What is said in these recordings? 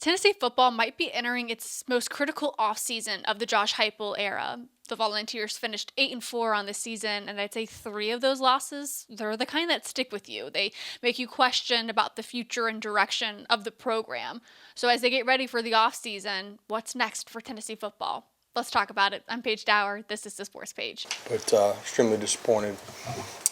Tennessee football might be entering its most critical offseason of the Josh Heupel era. The Volunteers finished 8-4 on the season, and I'd say 3 of those losses, they're the kind that stick with you. They make you question about the future and direction of the program. So as they get ready for the offseason, what's next for Tennessee football? Let's talk about it. I'm Paige Dauer. This is the Sports Page. But extremely disappointed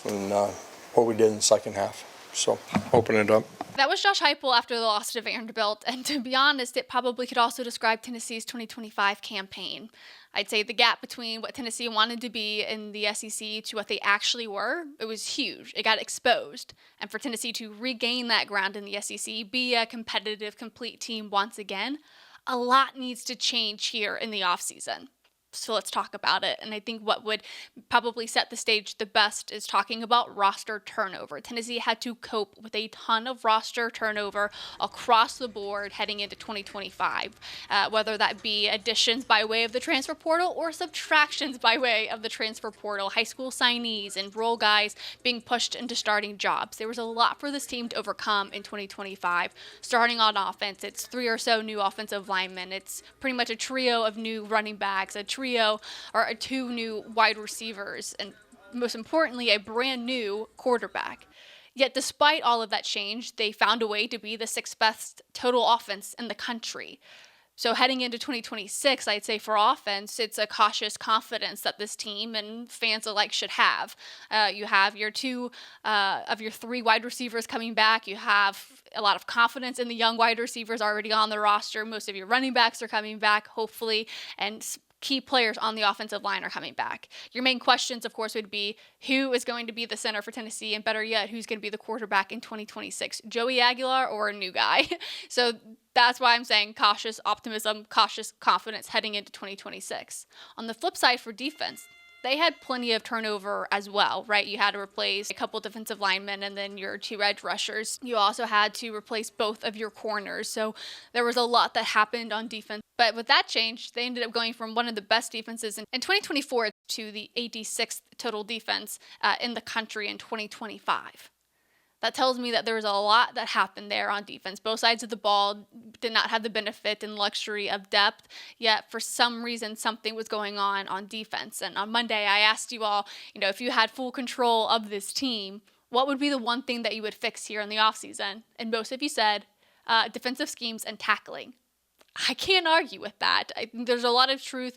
in what we did in the second half. So, open it up. That was Josh Heupel after the loss to Vanderbilt, and to be honest, it probably could also describe Tennessee's 2025 campaign. I'd say the gap between what Tennessee wanted to be in the SEC to what they actually were, it was huge. It got exposed. And for Tennessee to regain that ground in the SEC, be a competitive, complete team once again, a lot needs to change here in the offseason. So let's talk about it. And I think what would probably set the stage the best is talking about roster turnover. Tennessee had to cope with a ton of roster turnover across the board heading into 2025, whether that be additions by way of the transfer portal or subtractions by way of the transfer portal, high school signees and role guys being pushed into starting jobs. There was a lot for this team to overcome in 2025. Starting on offense, it's 3 or so new offensive linemen. It's pretty much a trio of new running backs, a trio or 2 new wide receivers, and most importantly, a brand new quarterback. Yet despite all of that change, they found a way to be the 6th best total offense in the country. So heading into 2026, I'd say for offense, it's a cautious confidence that this team and fans alike should have. You have your 2 of your 3 wide receivers coming back. You have a lot of confidence in the young wide receivers already on the roster. Most of your running backs are coming back, hopefully, and key players on the offensive line are coming back. Your main questions, of course, would be who is going to be the center for Tennessee, and better yet, who's going to be the quarterback in 2026, Joey Aguilar or a new guy? So that's why I'm saying cautious optimism, cautious confidence heading into 2026. On the flip side for defense, they had plenty of turnover as well, right? You had to replace a couple defensive linemen and then your 2 edge rushers. You also had to replace both of your corners. So there was a lot that happened on defense. But with that change, they ended up going from one of the best defenses in 2024 to the 86th total defense in the country in 2025. That tells me that there was a lot that happened there on defense. Both sides of the ball did not have the benefit and luxury of depth, yet for some reason something was going on defense. And on Monday, I asked you all, if you had full control of this team, what would be the one thing that you would fix here in the offseason? And most of you said defensive schemes and tackling. I can't argue with that. I think there's a lot of truth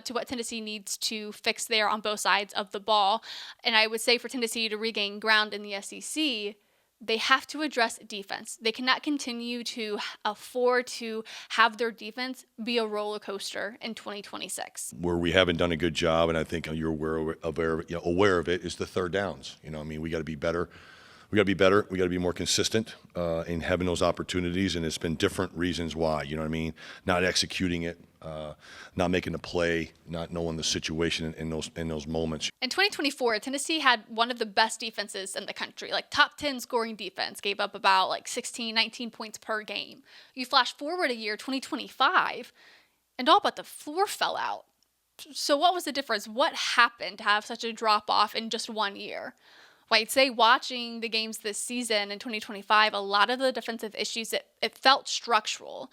to what Tennessee needs to fix there on both sides of the ball. And I would say for Tennessee to regain ground in the SEC, they have to address defense. They cannot continue to afford to have their defense be a roller coaster in 2026. Where we haven't done a good job, and I think you're aware of it, is the third downs. We got to be better. We got to be better. We got to be more consistent in having those opportunities, and it's been different reasons why. Not executing it, not making a play, not knowing the situation in those moments. In 2024, Tennessee had one of the best defenses in the country, like top 10 scoring defense, gave up about 16, 19 points per game. You flash forward a year, 2025, and all but the floor fell out. So what was the difference? What happened to have such a drop off in just 1 year? Well, I'd say watching the games this season in 2025, a lot of the defensive issues, it felt structural,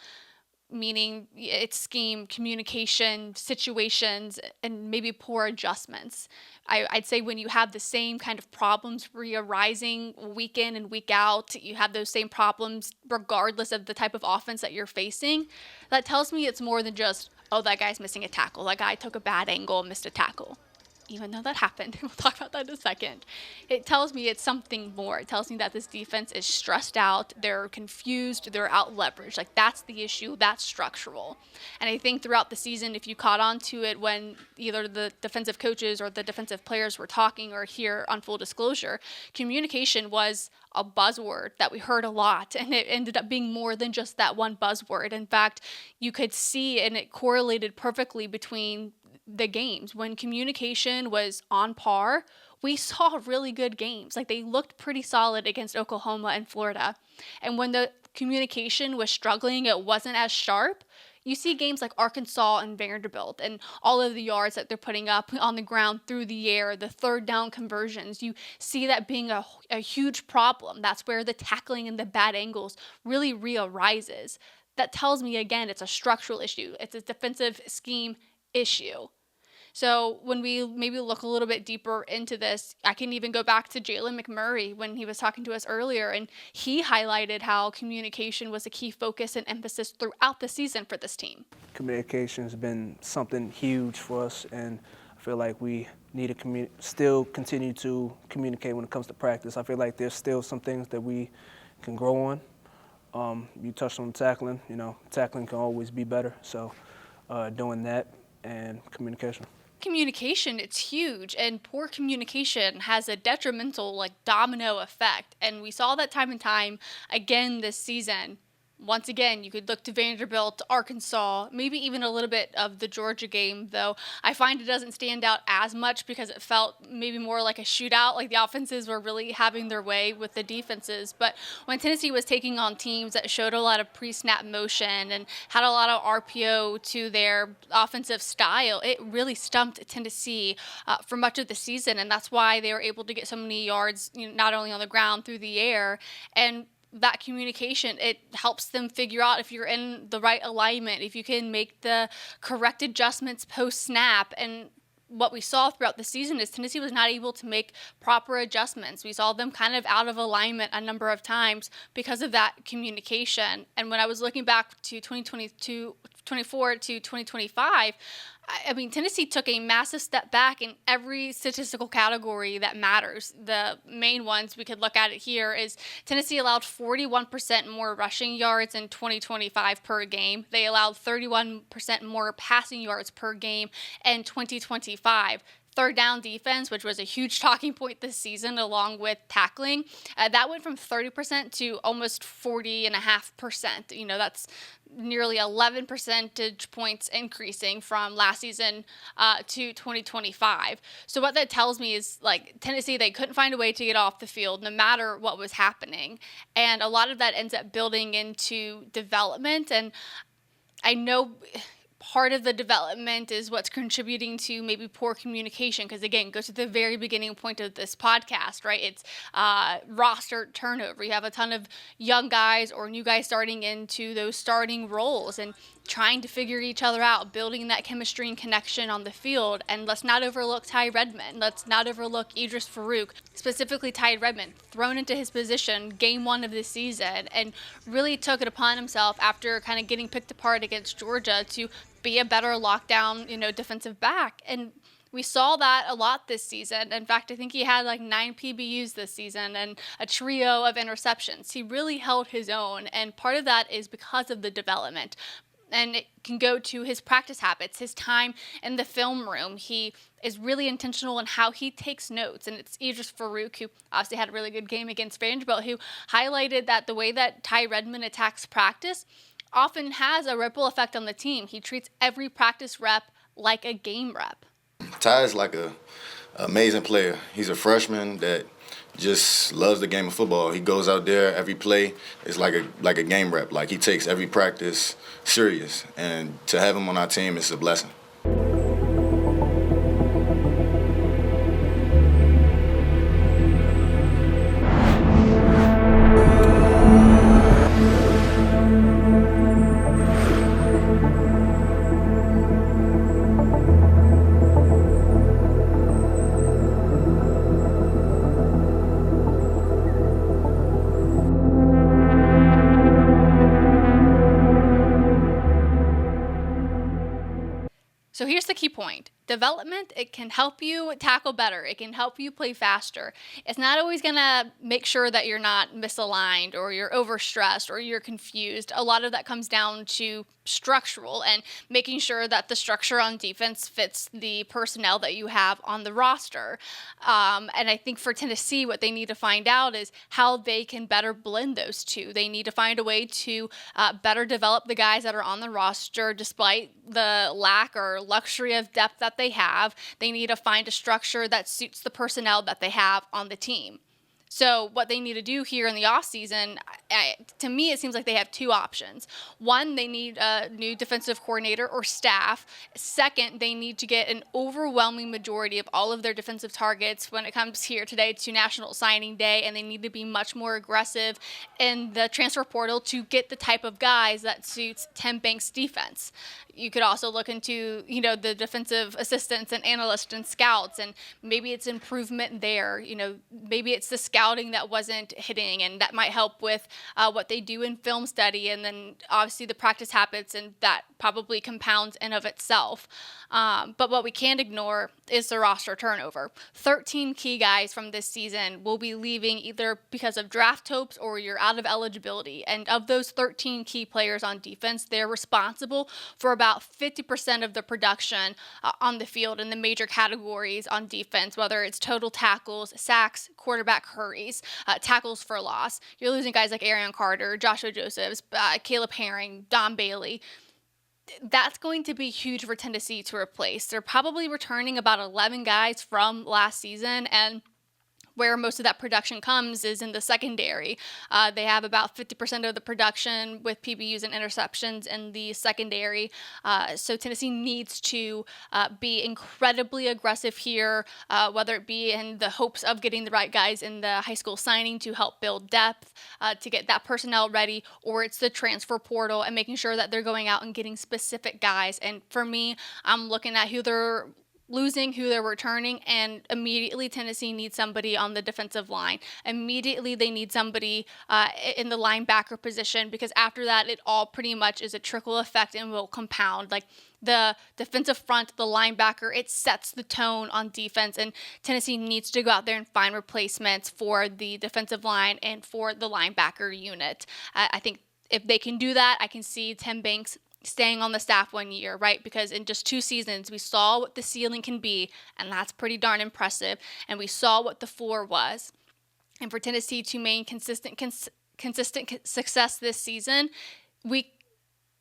meaning it's scheme, communication, situations, and maybe poor adjustments. I'd say when you have the same kind of problems re-arising week in and week out, you have those same problems regardless of the type of offense that you're facing, that tells me it's more than just, oh, that guy's missing a tackle, that guy took a bad angle and missed a tackle. Even though that happened, we'll talk about that in a second. It tells me it's something more. It tells me that this defense is stressed out, they're confused, they're out-leveraged. That's the issue, that's structural. And I think throughout the season, if you caught on to it when either the defensive coaches or the defensive players were talking, or here on full disclosure, communication was a buzzword that we heard a lot, and it ended up being more than just that one buzzword. In fact, you could see, and it correlated perfectly between the games. When communication was on par, we saw really good games. They looked pretty solid against Oklahoma and Florida. And when the communication was struggling, it wasn't as sharp, you see games like Arkansas and Vanderbilt and all of the yards that they're putting up on the ground, through the air, the third down conversions. You see that being a huge problem. That's where the tackling and the bad angles really re-arises. that tells me, again, it's a structural issue. It's a defensive scheme issue. So when we maybe look a little bit deeper into this, I can even go back to Jalen McMurray when he was talking to us earlier, and he highlighted how communication was a key focus and emphasis throughout the season for this team. Communication has been something huge for us, and I feel like we need to still continue to communicate when it comes to practice. I feel like there's still some things that we can grow on. You touched on tackling. Tackling can always be better. So doing that and communication. Communication, it's huge, and poor communication has a detrimental, domino effect, and we saw that time and time again this season. Once again, you could look to Vanderbilt, Arkansas, maybe even a little bit of the Georgia game, though I find it doesn't stand out as much because it felt maybe more like a shootout, like the offenses were really having their way with the defenses. But when Tennessee was taking on teams that showed a lot of pre-snap motion and had a lot of RPO to their offensive style, it really stumped Tennessee for much of the season, and that's why they were able to get so many yards, not only on the ground, through the air. And that communication, it helps them figure out if you're in the right alignment, if you can make the correct adjustments post-snap. And what we saw throughout the season is Tennessee was not able to make proper adjustments. We saw them kind of out of alignment a number of times because of that communication. And when I was looking back to 2024 to 2025, I mean, Tennessee took a massive step back in every statistical category that matters. The main ones we could look at it here is Tennessee allowed 41% more rushing yards in 2025 per game. They allowed 31% more passing yards per game in 2025. Third down defense, which was a huge talking point this season, along with tackling, that went from 30% to almost 40.5%. That's nearly 11 percentage points increasing from last season to 2025. So what that tells me is, Tennessee, they couldn't find a way to get off the field no matter what was happening. And a lot of that ends up building into development. And I know part of the development is what's contributing to maybe poor communication, because again, go to the very beginning point of this podcast, right? It's roster turnover. You have a ton of young guys or new guys starting into those starting roles and trying to figure each other out, building that chemistry and connection on the field. And let's not overlook Ty Redmond. Let's not overlook Idris Farouk, specifically Ty Redmond, thrown into his position game one of the season and really took it upon himself after kind of getting picked apart against Georgia to be a better lockdown, defensive back. And we saw that a lot this season. In fact, I think he had 9 PBUs this season and a trio of interceptions. He really held his own, and part of that is because of the development. And it can go to his practice habits, his time in the film room. He is really intentional in how he takes notes. And it's Idris Farouk, who obviously had a really good game against Vanderbilt, who highlighted that the way that Ty Redmond attacks practice often has a ripple effect on the team. He treats every practice rep like a game rep. Ty is like an amazing player. He's a freshman that just loves the game of football. He goes out there, every play is like a game rep. He takes every practice serious, and to have him on our team is a blessing. So here's the key point. Development, it can help you tackle better. It can help you play faster. It's not always going to make sure that you're not misaligned or you're overstressed or you're confused. A lot of that comes down to structural and making sure that the structure on defense fits the personnel that you have on the roster. And I think for Tennessee, what they need to find out is how they can better blend those two. They need to find a way to better develop the guys that are on the roster despite the lack or luxury of depth that they have. They need to find a structure that suits the personnel that they have on the team. So what they need to do here in the offseason, to me, it seems like they have two options. One, they need a new defensive coordinator or staff. Second, they need to get an overwhelming majority of all of their defensive targets when it comes here today to National Signing Day, and they need to be much more aggressive in the transfer portal to get the type of guys that suits Tim Banks' defense. You could also look into, the defensive assistants and analysts and scouts, and maybe it's improvement there. Maybe it's the scouting that wasn't hitting, and that might help with what they do in film study, and then obviously the practice habits, and that probably compounds in of itself. But what we can't ignore is the roster turnover. 13 key guys from this season will be leaving either because of draft hopes or you're out of eligibility. And of those 13 key players on defense, they're responsible for about 50% of the production on the field in the major categories on defense, whether it's total tackles, sacks, quarterback hurries, tackles for loss. You're losing guys like Arion Carter, Joshua Josephs, Caleb Herring, Don Bailey. That's going to be huge for Tennessee to replace. They're probably returning about 11 guys from last season, and where most of that production comes is in the secondary. They have about 50% of the production with PBUs and interceptions in the secondary. So Tennessee needs to be incredibly aggressive here, whether it be in the hopes of getting the right guys in the high school signing to help build depth, to get that personnel ready, or it's the transfer portal and making sure that they're going out and getting specific guys. And for me, I'm looking at who they're losing, who they're returning, and immediately Tennessee needs somebody on the defensive line. Immediately they need somebody in the linebacker position, because after that it all pretty much is a trickle effect and will compound. Like the defensive front, the linebacker, it sets the tone on defense, and Tennessee needs to go out there and find replacements for the defensive line and for the linebacker unit. I think if they can do that, I can see Tim Banks staying on the staff 1 year, right? Because in just 2 seasons, we saw what the ceiling can be, and that's pretty darn impressive. And we saw what the floor was. And for Tennessee to maintain consistent success this season,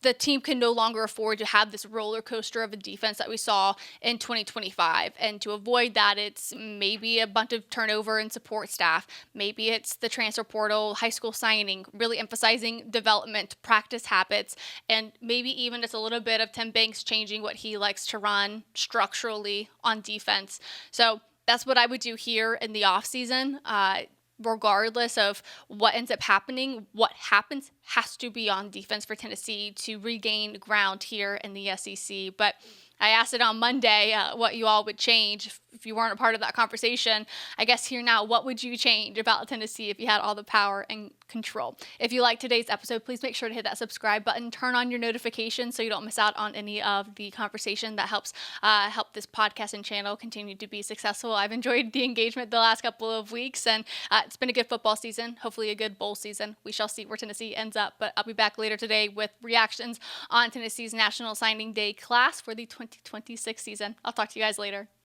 the team can no longer afford to have this roller coaster of a defense that we saw in 2025. And to avoid that, it's maybe a bunch of turnover in support staff. Maybe it's the transfer portal, high school signing, really emphasizing development, practice habits, and maybe even it's a little bit of Tim Banks changing what he likes to run structurally on defense. So that's what I would do here in the offseason. Regardless of what ends up happening, what happens has to be on defense for Tennessee to regain ground here in the SEC. But I asked it on Monday what you all would change if you weren't a part of that conversation. I guess here now, what would you change about Tennessee if you had all the power and control? If you liked today's episode, please make sure to hit that subscribe button, turn on your notifications so you don't miss out on any of the conversation that helps help this podcast and channel continue to be successful. I've enjoyed the engagement the last couple of weeks, and it's been a good football season, hopefully a good bowl season. We shall see where Tennessee ends up, but I'll be back later today with reactions on Tennessee's National Signing Day class for the 2026 season. I'll talk to you guys later.